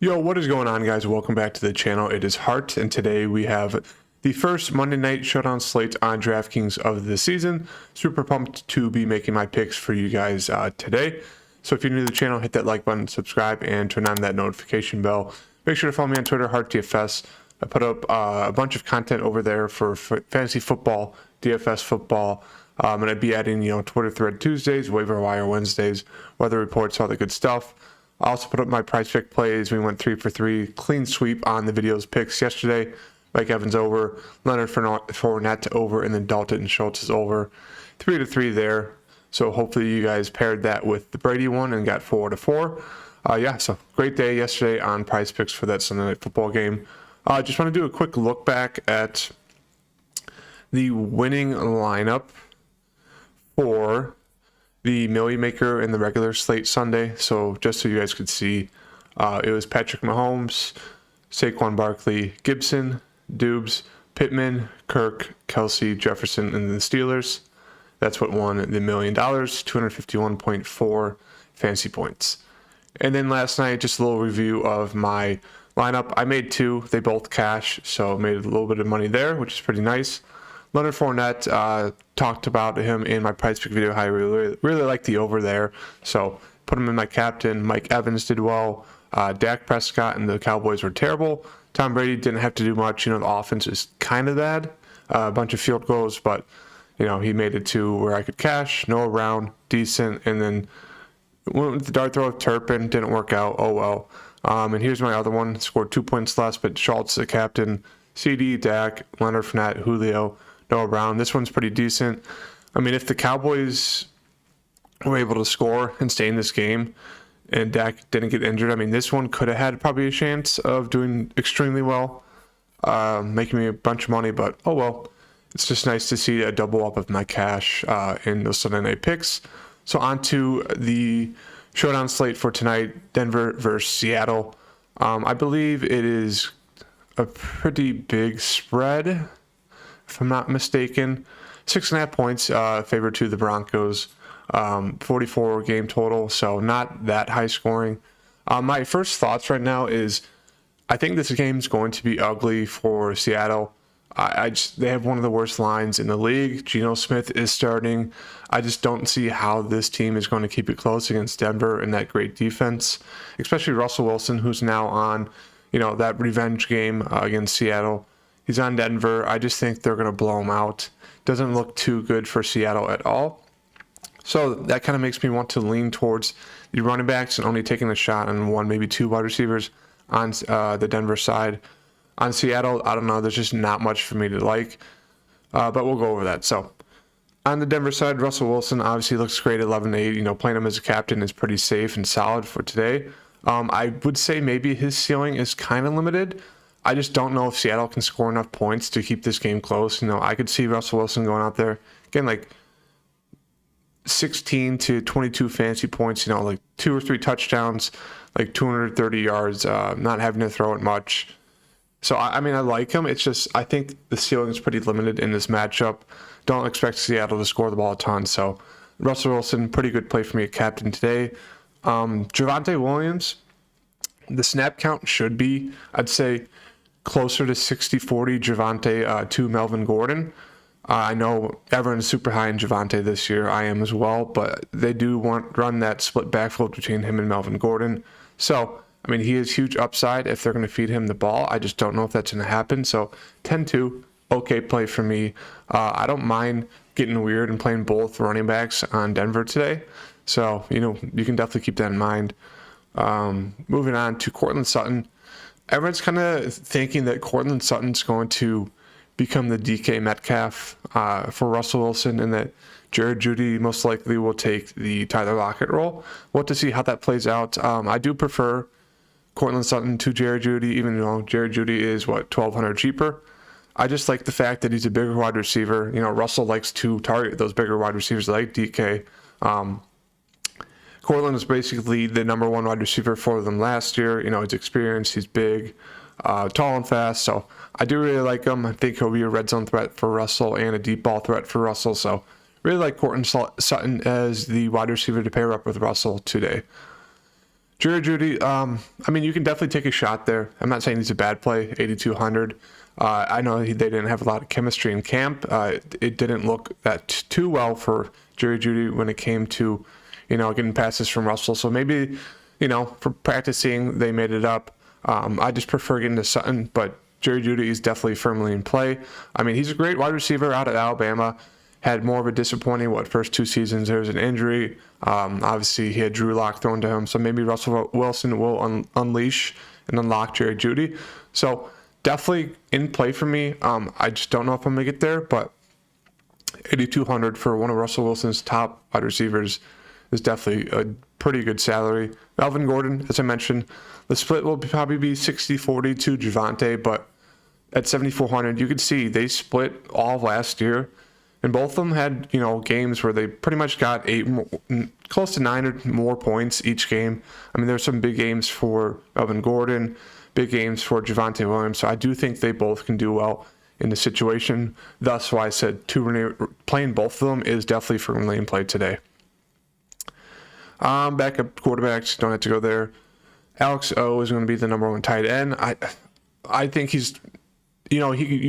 Yo, what is going on, guys? Welcome back to the channel. It is Hart, and today we have the first Monday night Showdown slate on Draftkings of the season. Super pumped to be making my picks for you guys today. So if you're new to the channel, hit that like button, subscribe, and turn on that notification bell. Make sure to follow me on Twitter, HartDFS. I put up a bunch of content over there for fantasy football, DFS football. I'm going to be adding, Twitter thread Tuesdays, waiver wire Wednesdays, weather reports, all the good stuff. I also put up my PrizePick plays. We went 3 for 3, clean sweep on the videos picks yesterday. Mike Evans over, Leonard Fournette over, and then Dalton Schultz is over. 3 to 3 there. So hopefully you guys paired that with the Brady one and got 4 to 4. So great day yesterday on PrizePicks for that Sunday night football game. Just want to do a quick look back at the winning lineup for the Millie Maker in the regular slate Sunday. So just so you guys could see, it was Patrick Mahomes, Saquon Barkley, Gibson, Dubes, Pittman, Kirk, Kelsey, Jefferson, and the Steelers. That's what won the $1 million, 251.4 fantasy points. And then last night, just a little review of my lineup. I made 2. They both cash, so made a little bit of money there, which is pretty nice. Leonard Fournette, talked about him in my PrizePick video. I really like the over there, so put him in my captain. Mike Evans did well. Dak Prescott and the Cowboys were terrible. Tom Brady didn't have to do much. The offense is kind of bad. A bunch of field goals, but he made it to where I could cash. Noah Brown, decent, and then went with the dart throw of Turpin. Didn't work out. Oh well. And here's my other one. Scored 2 points less, but Schultz, the captain. CD, Dak, Leonard Fournette, Julio, Noah Brown. This one's pretty decent. I mean, if the Cowboys were able to score and stay in this game and Dak didn't get injured, I mean, this one could have had probably a chance of doing extremely well, making me a bunch of money, but oh well. It's just nice to see a double up of my cash in those Sunday night picks. So on to the Showdown slate for tonight, Denver versus Seattle. I believe it is a pretty big spread, if I'm not mistaken. 6.5 points favor to the Broncos. 44 game total, so not that high scoring. My first thoughts right now is I think this game is going to be ugly for Seattle. They have one of the worst lines in the league. Geno Smith is starting. I just don't see how this team is going to keep it close against Denver and that great defense, especially Russell Wilson, who's now on, that revenge game against Seattle. He's on Denver. I just think they're going to blow him out. Doesn't look too good for Seattle at all. So that kind of makes me want to lean towards the running backs and only taking a shot on 1, maybe 2 wide receivers on the Denver side. On Seattle, I don't know. There's just not much for me to like, but we'll go over that. So on the Denver side, Russell Wilson obviously looks great at 11-8. Playing him as a captain is pretty safe and solid for today. I would say maybe his ceiling is kind of limited. I just don't know if Seattle can score enough points to keep this game close. I could see Russell Wilson going out there, again, like 16 to 22 fantasy points, like 2 or 3 touchdowns, like 230 yards, not having to throw it much. So, I mean, I like him. It's just, I think the ceiling is pretty limited in this matchup. Don't expect Seattle to score the ball a ton. So, Russell Wilson, pretty good play for me at captain today. Javonte Williams, the snap count should be, I'd say, closer to 60-40 Javonte to Melvin Gordon. I know everyone's super high in Javonte this year. I am as well, but they do run that split backfield between him and Melvin Gordon. So, I mean, he has huge upside if they're going to feed him the ball. I just don't know if that's going to happen. So 10-2, okay play for me. I don't mind getting weird and playing both running backs on Denver today. So, you can definitely keep that in mind. Moving on to Cortland Sutton. Everyone's kind of thinking that Cortland Sutton's going to become the DK Metcalf for Russell Wilson and that Jared Jeudy most likely will take the Tyler Lockett role. We'll have to see how that plays out. I do prefer Cortland Sutton to Jared Jeudy, even though Jared Jeudy is, $1,200 cheaper. I just like the fact that he's a bigger wide receiver. Russell likes to target those bigger wide receivers like DK. Cortland was basically the number 1 wide receiver for them last year. His experience, he's big, tall and fast. So I do really like him. I think he'll be a red zone threat for Russell and a deep ball threat for Russell. So really like Cortland Sutton as the wide receiver to pair up with Russell today. Jerry Jeudy, I mean, you can definitely take a shot there. I'm not saying he's a bad play, 8,200. I know they didn't have a lot of chemistry in camp. It didn't look that too well for Jerry Jeudy when it came to, getting passes from Russell. So maybe, for practicing, they made it up. I just prefer getting to Sutton, but Jerry Jeudy is definitely firmly in play. I mean, he's a great wide receiver out of Alabama. Had more of a disappointing, first 2 seasons. There was an injury. Obviously, he had Drew Lock thrown to him. So maybe Russell Wilson will unleash and unlock Jerry Jeudy. So definitely in play for me. I just don't know if I'm going to get there, but 8,200 for one of Russell Wilson's top wide receivers is definitely a pretty good salary. Alvin Gordon, as I mentioned, the split will probably be 60-40 to Javonte, but at 7,400, you can see they split all of last year. And both of them had, games where they pretty much got close to 9 or more points each game. I mean, there's some big games for Alvin Gordon, big games for Javonte Williams. So I do think they both can do well in the situation. Thus why I said playing both of them is definitely firmly in play today. Backup quarterbacks, don't have to go there. Alex O is going to be the number 1 tight end. I think he's, you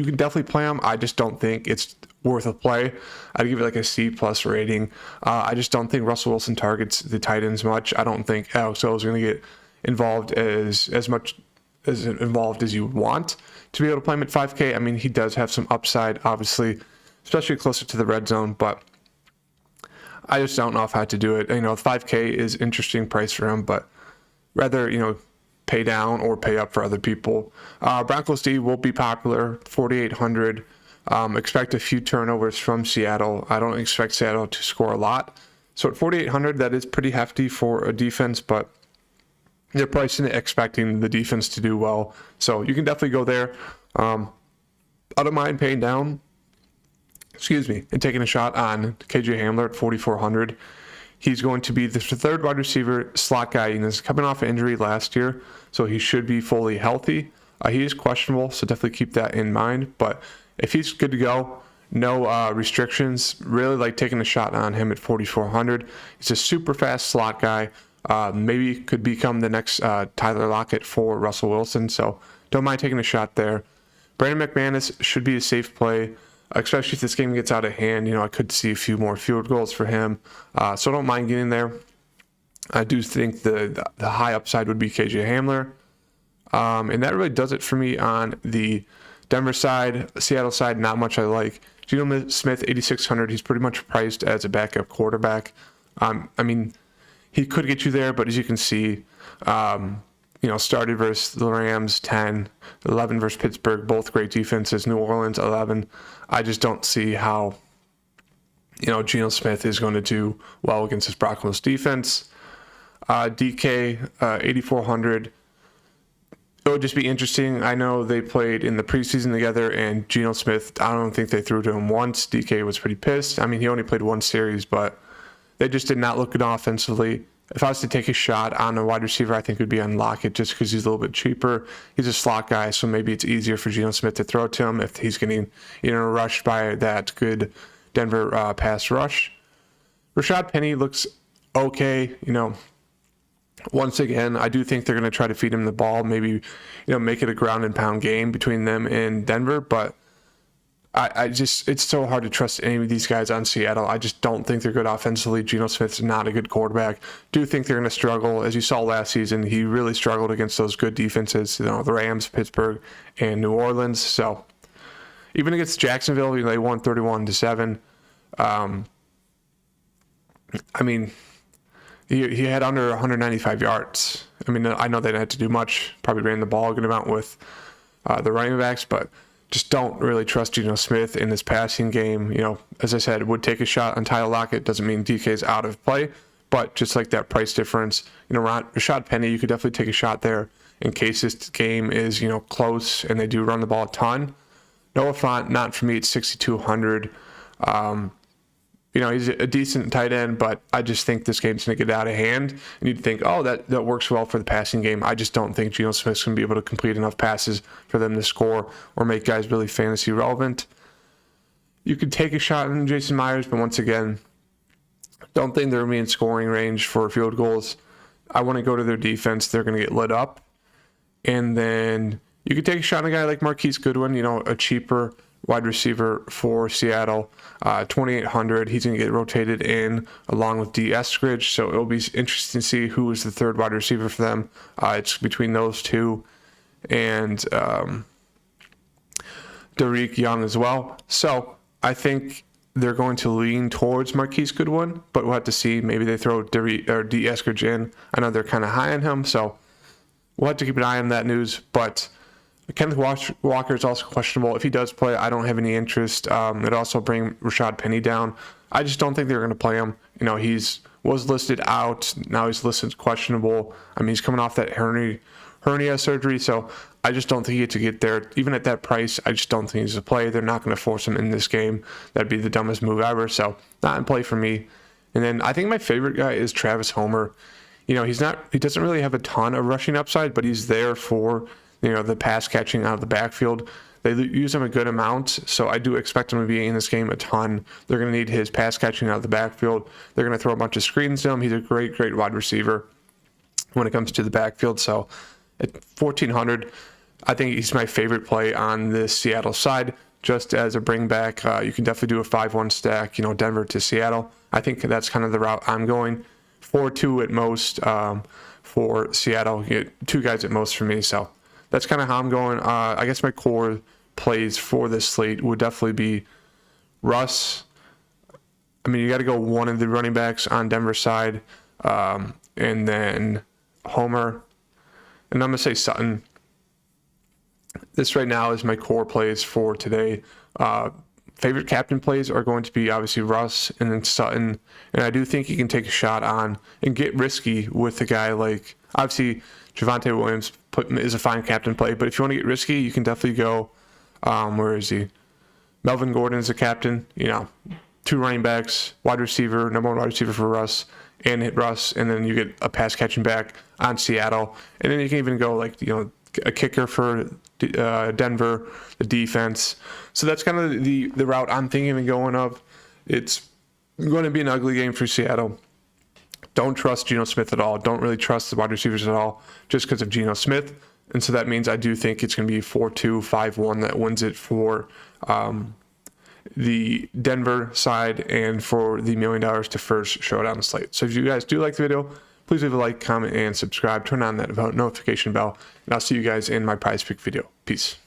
can definitely play him. I just don't think it's worth a play. I'd give it like a C+ rating. I just don't think Russell Wilson targets the tight ends much. I don't think Alex O is going to get involved as much as involved as you want to be able to play him at 5K. I mean, he does have some upside, obviously, especially closer to the red zone, but I just don't know if I had to do it. 5K is interesting price for him, but rather, pay down or pay up for other people. Broncos D will be popular, 4,800. Expect a few turnovers from Seattle. I don't expect Seattle to score a lot. So at 4,800, that is pretty hefty for a defense, but they're pricing it expecting the defense to do well. So you can definitely go there. I don't mind paying down, and taking a shot on KJ Hamler at 4,400. He's going to be the 3rd wide receiver slot guy, and is coming off an injury last year, so he should be fully healthy. He is questionable, so definitely keep that in mind. But if he's good to go, no restrictions, really like taking a shot on him at 4,400. He's a super fast slot guy. Maybe could become the next Tyler Lockett for Russell Wilson, so don't mind taking a shot there. Brandon McManus should be a safe play, especially if this game gets out of hand. I could see a few more field goals for him, so don't mind getting there. I do think the high upside would be KJ Hamler, and that really does it for me on the Denver side. Seattle side, not much I like. Geno Smith, 8,600. He's pretty much priced as a backup quarterback. I mean, he could get you there, but as you can see, started versus the Rams, 10, 11 versus Pittsburgh, both great defenses. New Orleans, 11. I just don't see how, Geno Smith is going to do well against this Broncos defense. DK, 8,400. It would just be interesting. I know they played in the preseason together, and Geno Smith, I don't think they threw to him once. DK was pretty pissed. I mean, he only played 1 series, but they just did not look good offensively. If I was to take a shot on a wide receiver, I think it would be on Lockett, just because he's a little bit cheaper. He's a slot guy, so maybe it's easier for Geno Smith to throw to him if he's getting rushed by that good Denver pass rush. Rashad Penny looks okay. Once again, I do think they're going to try to feed him the ball, maybe, make it a ground and pound game between them and Denver. But it's so hard to trust any of these guys on Seattle. I just don't think they're good offensively. Geno Smith's not a good quarterback. Do think they're going to struggle. As you saw last season, he really struggled against those good defenses, the Rams, Pittsburgh, and New Orleans. So even against Jacksonville, they won 31-7. I mean, he had under 195 yards. I mean, I know they didn't have to do much. Probably ran the ball a good amount with the running backs, but just don't really trust Geno Smith in this passing game. As I said, would take a shot on Tyler Lockett. Doesn't mean DK's out of play, but just like that price difference, Rashad Penny, you could definitely take a shot there in case this game is, close and they do run the ball a ton. Noah Fant, not for me, it's 6,200. He's a decent tight end, but I just think this game's going to get out of hand. And you'd think, that works well for the passing game. I just don't think Geno Smith's going to be able to complete enough passes for them to score or make guys really fantasy relevant. You could take a shot on Jason Myers, but once again, don't think they're going to be in scoring range for field goals. I want to go to their defense. They're going to get lit up. And then you could take a shot on a guy like Marquise Goodwin, a cheaper wide receiver for Seattle, 2,800. He's going to get rotated in along with D. Eskridge. So it'll be interesting to see who is the third wide receiver for them. It's between those two and Derek Young as well. So I think they're going to lean towards Marquise Goodwin, but we'll have to see. Maybe they throw D. Eskridge in. I know they're kind of high on him, so we'll have to keep an eye on that news. But Kenneth Walker is also questionable. If he does play, I don't have any interest. It'd also bring Rashad Penny down. I just don't think they're going to play him. He's was listed out. Now he's listed questionable. I mean, he's coming off that hernia surgery, so I just don't think he gets to get there. Even at that price, I just don't think he's a play. They're not going to force him in this game. That'd be the dumbest move ever. So not in play for me. And then I think my favorite guy is Travis Homer. He doesn't really have a ton of rushing upside, but he's there for, the pass catching out of the backfield. They use him a good amount, so I do expect him to be in this game a ton. They're going to need his pass catching out of the backfield. They're going to throw a bunch of screens to him. He's a great, great wide receiver when it comes to the backfield. So at 1,400, I think he's my favorite play on this Seattle side. Just as a bring back, you can definitely do a 5-1 stack, Denver to Seattle. I think that's kind of the route I'm going. 4-2 at most for Seattle. You get two guys at most for me. So that's kind of how I'm going. I guess my core plays for this slate would definitely be Russ. I mean, you got to go one of the running backs on Denver's side, and then Homer. And I'm going to say Sutton. This right now is my core plays for today. Favorite captain plays are going to be obviously Russ and then Sutton. And I do think you can take a shot on and get risky with a guy like, obviously, Javonte Williams is a fine captain play. But if you want to get risky, you can definitely go, where is he? Melvin Gordon is a captain. Two running backs, wide receiver, number one wide receiver for Russ, and hit Russ. And then you get a pass catching back on Seattle. And then you can even go a kicker for Denver, the defense. So that's kind of the route I'm thinking of going of. It's going to be an ugly game for Seattle. Don't trust Geno Smith at all. Don't really trust the wide receivers at all just because of Geno Smith. And so that means I do think it's going to be 4-2, 5-1 that wins it for the Denver side and for the $1 million to first Showdown slate. So if you guys do like the video, please leave a like, comment, and subscribe. Turn on that notification bell, and I'll see you guys in my PrizePick video. Peace.